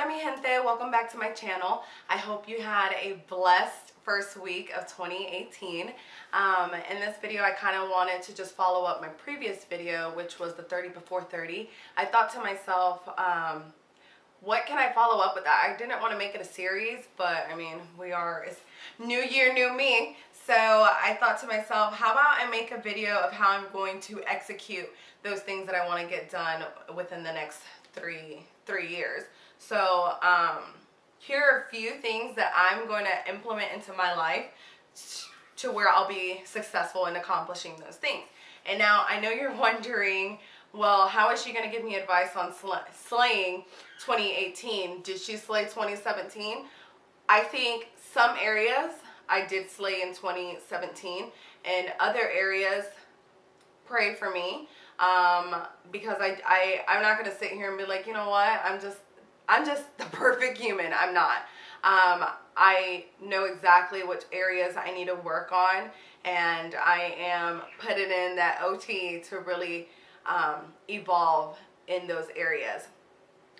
mi gente, welcome back to my channel. I hope you had a blessed first week of 2018. In this video I kind of wanted to just follow up my previous video, which was the 30 before 30. I thought to myself, what can I follow up with that? I didn't want to make it a series, but I mean, it's new year, new me. So I thought to myself, how about I make a video of how I'm going to execute those things that I want to get done within the next three years. So here are a few things that I'm going to implement into my life to where I'll be successful in accomplishing those things. And now I know you're wondering, well, how is she going to give me advice on slaying 2018? Did she slay 2017? I think some areas I did slay in 2017, and other areas, pray for me, because I'm not going to sit here and be like, you know what, I'm just the perfect human. I'm not. I know exactly which areas I need to work on, and I am putting in that OT to really evolve in those areas.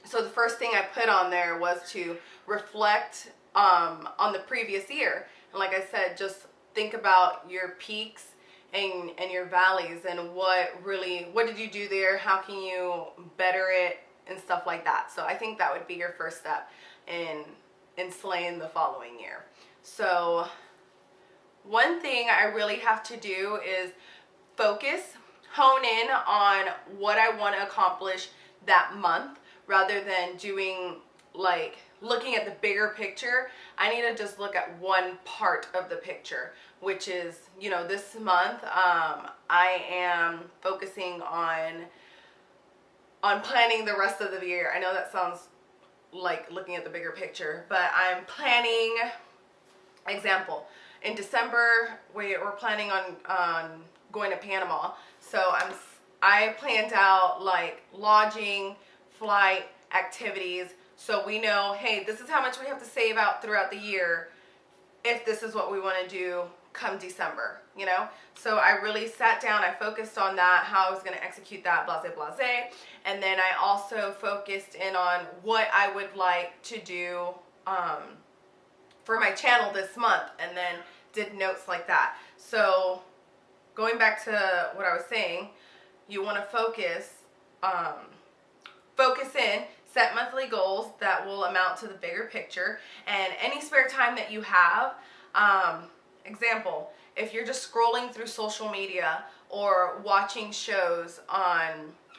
So the first thing I put on there was to reflect on the previous year. And like I said, just think about your peaks and your valleys, and what did you do there? How can you better it and stuff like that? So I think that would be your first step in slaying the following year. So one thing I really have to do is hone in on what I want to accomplish that month, rather than doing looking at the bigger picture. I need to just look at one part of the picture, which is, this month I am focusing on planning the rest of the year. I know that sounds like looking at the bigger picture, but I'm planning, example, in December we're planning on going to Panama. So I planned out lodging, flight, activities, so we know, hey, this is how much we have to save out throughout the year if this is what we want to do come December, So I really sat down, I focused on that, how I was going to execute that, blase blase, and then I also focused in on what I would like to do for my channel this month, and then did notes like that. So going back to what I was saying, you want to focus in, set monthly goals that will amount to the bigger picture, and any spare time that you have. Example, if you're just scrolling through social media or watching shows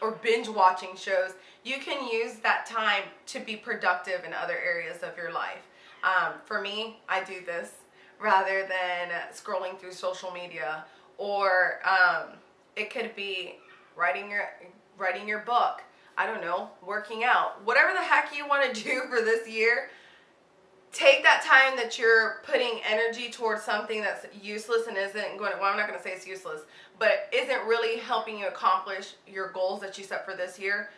or binge watching shows, you can use that time to be productive in other areas of your life. For me, I do this rather than scrolling through social media, or it could be writing your book. I don't know, working out, whatever the heck you want to do for this year. Take that time that you're putting energy towards something that's useless and isn't going to, well, I'm not going to say it's useless, but isn't really helping you accomplish your goals that you set for this year.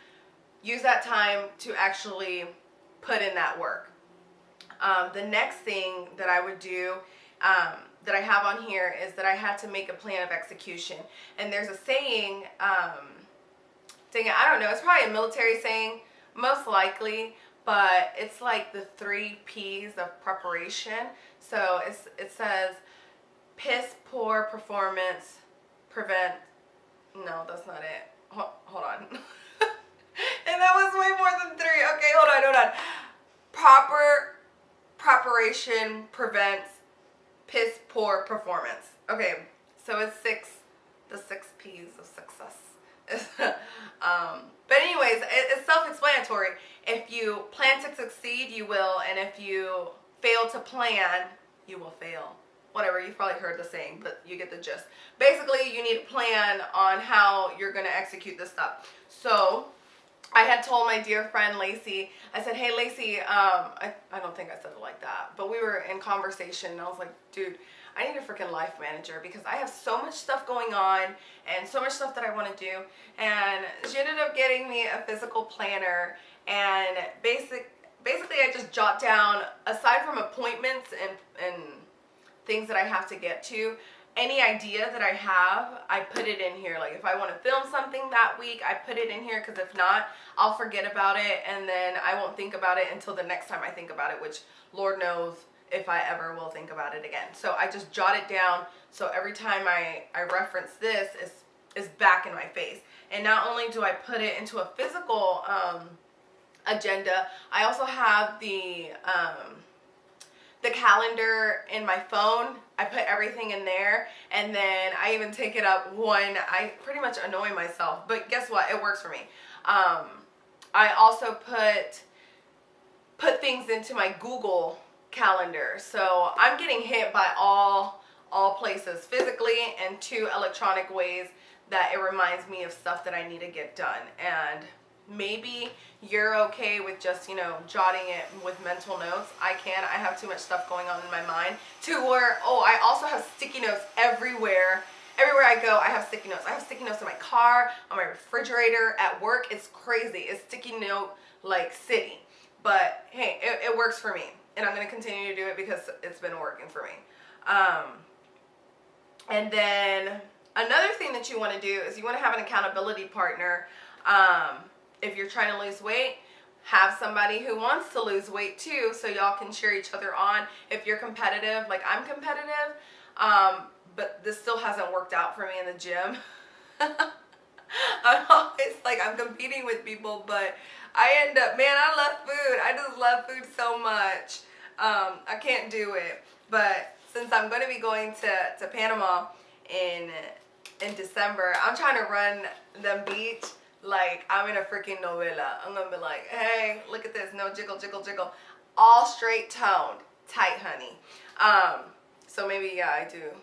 Use that time to actually put in that work. The next thing that I would do, that I have on here, is that I had to make a plan of execution. And there's a saying, dang it, I don't know, it's probably a military saying, most likely, but it's like the 3 P's of preparation. So it says, piss poor performance, prevent, no, that's not it, hold on. And that was way more than 3, okay, hold on. Proper preparation prevents piss poor performance. Okay, so it's the 6 P's of success. But anyways, it's self-explanatory. If you plan to succeed, you will, and if you fail to plan, you will fail. Whatever, you've probably heard the saying, but you get the gist. Basically, you need to plan on how you're going to execute this stuff. So I had told my dear friend Lacey, I said, hey Lacey, I don't think I said it like that, but we were in conversation, and I was like, dude, I need a freaking life manager, because I have so much stuff going on and so much stuff that I want to do. And she ended up getting me a physical planner, and basically I just jot down, aside from appointments and things that I have to get to, any idea that I have, I put it in here. Like if I want to film something that week, I put it in here, because if not, I'll forget about it, and then I won't think about it until the next time I think about it, which Lord knows if I ever will think about it again. So I just jot it down, so every time I reference this, is back in my face. And not only do I put it into a physical agenda, I also have the calendar in my phone. I put everything in there, and then I even take it up when I pretty much annoy myself, but guess what, it works for me. I also put things into my Google calendar, so I'm getting hit by all places, physically and 2 electronic ways, that it reminds me of stuff that I need to get done. And maybe you're okay with just, you know, jotting it with mental notes. I have too much stuff going on in my mind to where, I also have sticky notes everywhere. Everywhere I go, I have sticky notes. I have sticky notes in my car, on my refrigerator, at work. It's crazy. It's sticky note like city. But hey, it works for me, and I'm going to continue to do it because it's been working for me. And then another thing that you want to do is you want to have an accountability partner. If you're trying to lose weight, have somebody who wants to lose weight too, so y'all can cheer each other on. If you're competitive, like I'm competitive, but this still hasn't worked out for me in the gym. I'm always like, I'm competing with people, but I end up, man, I love food. I just love food so much. I can't do it. But since I'm going to be going to Panama in December, I'm trying to run the beach like I'm in a freaking novela. I'm going to be like, hey, look at this. No jiggle, jiggle, jiggle. All straight toned. Tight, honey. So maybe, yeah, I do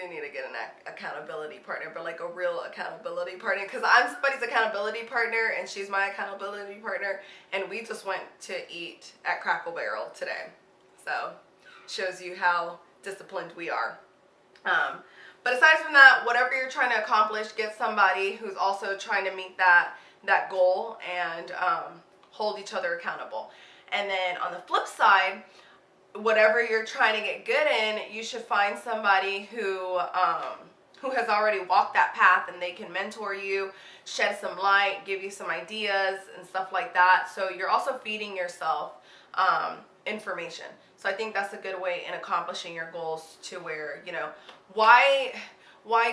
need to get an accountability partner, but like a real accountability partner, because I'm somebody's accountability partner and she's my accountability partner, and we just went to eat at Crackle Barrel today. So shows you how disciplined we are. But aside from that, whatever you're trying to accomplish, get somebody who's also trying to meet that goal, and hold each other accountable. And then on the flip side, whatever you're trying to get good in, you should find somebody who has already walked that path, and they can mentor you, shed some light, give you some ideas and stuff like that. So you're also feeding yourself information. So I think that's a good way in accomplishing your goals, to where, you know, why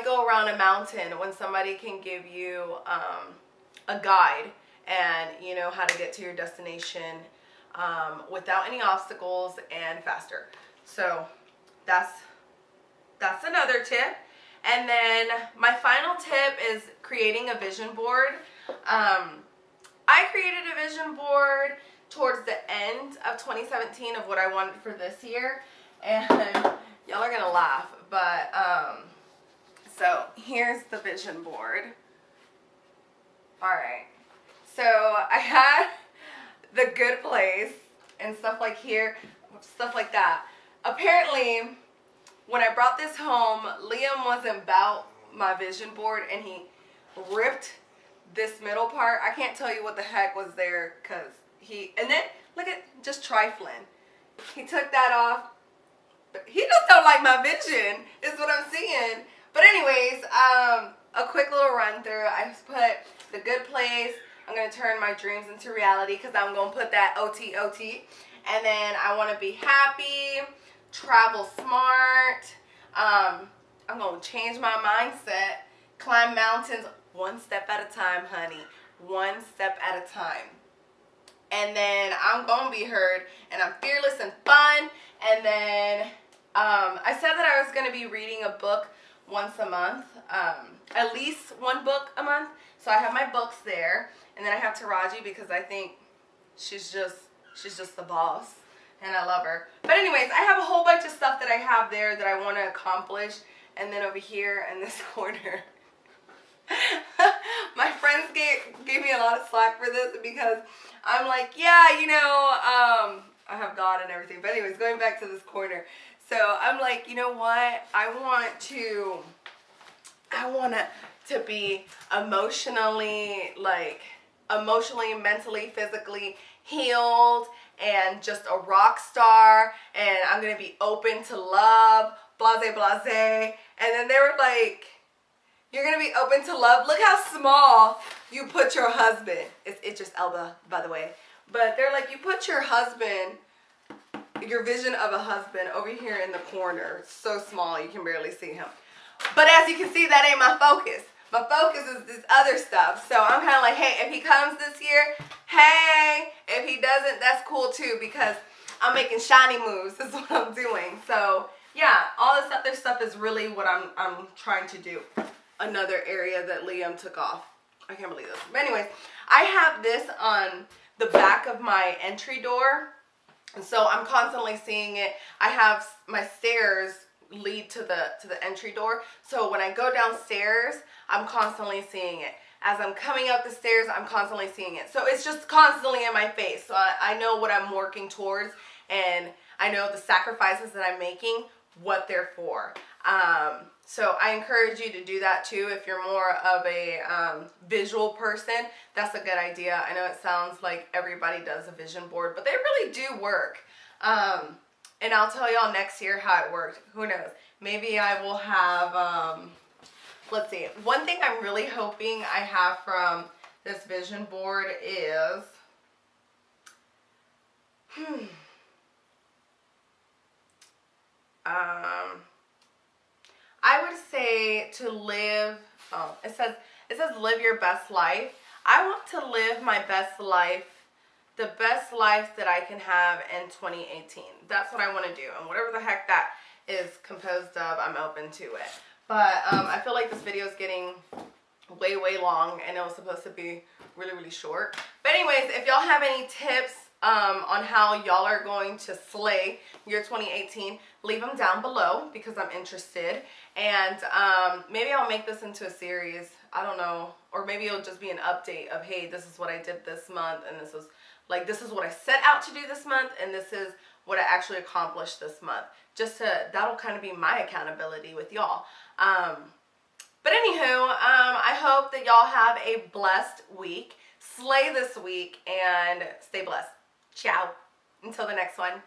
go around a mountain when somebody can give you a guide, and you know how to get to your destination without any obstacles and faster. So that's another tip. And then my final tip is creating a vision board. I created a vision board towards the end of 2017 of what I wanted for this year, and y'all are gonna laugh, but so here's the vision board. All right, so I had the good place and stuff like here, stuff like that. Apparently, when I brought this home, Liam wasn't about my vision board, and he ripped this middle part. I can't tell you what the heck was there, because and then, look at, just trifling. He took that off. But he just don't like my vision, is what I'm seeing. But anyways, a quick little run through. I just put the good place. I'm going to turn my dreams into reality, because I'm going to put that OT. And then I want to be happy, travel smart. I'm going to change my mindset, climb mountains one step at a time, honey. One step at a time. And then I'm going to be heard, and I'm fearless and fun. And then I said that I was going to be reading a book once a month, at least one book a month. So I have my books there. And then I have Taraji, because I think she's just the boss, and I love her. But anyways, I have a whole bunch of stuff that I have there that I want to accomplish. And then over here in this corner, my friends gave me a lot of slack for this, because I'm like, yeah, you know, I have God and everything. But anyways, going back to this corner. So I'm like, you know what? I want to be emotionally, mentally, physically healed, and just a rock star, and I'm going to be open to love, blase, blase. And then they were like, you're going to be open to love? Look how small you put your husband. It's Idris Elba, by the way. But they're like, you put your husband, your vision of a husband over here in the corner. It's so small, you can barely see him. But as you can see, that ain't my focus. My focus is this other stuff. So I'm kind of like, hey, if he comes this year, hey. If he doesn't, that's cool too, because I'm making shiny moves. This is what I'm doing. So yeah, all this other stuff is really what I'm trying to do. Another area that Liam took off. I can't believe this. But anyways, I have this on the back of my entry door. And so I'm constantly seeing it. I have my stairs lead to the entry door. So when I go downstairs, I'm constantly seeing it. As I'm coming up the stairs, I'm constantly seeing it. So it's just constantly in my face. So I know what I'm working towards, and I know the sacrifices that I'm making, what they're for. So I encourage you to do that too. If you're more of a visual person, that's a good idea. I know it sounds like everybody does a vision board, but they really do work. And I'll tell y'all next year how it worked. Who knows? Maybe I will have, let's see. One thing I'm really hoping I have from this vision board is, I would say to live, it says live your best life. I want to live my best life, the best life that I can have in 2018. That's what I want to do. And whatever the heck that is composed of, I'm open to it. But I feel like this video is getting way, way long, and it was supposed to be really, really short. But anyways, if y'all have any tips on how y'all are going to slay your 2018, leave them down below because I'm interested. And maybe I'll make this into a series. I don't know. Or maybe it'll just be an update of, hey, this is what I did this month, and this is what I set out to do this month, and this is what I actually accomplished this month. That'll kind of be my accountability with y'all. But anywho, I hope that y'all have a blessed week. Slay this week and stay blessed. Ciao. Until the next one.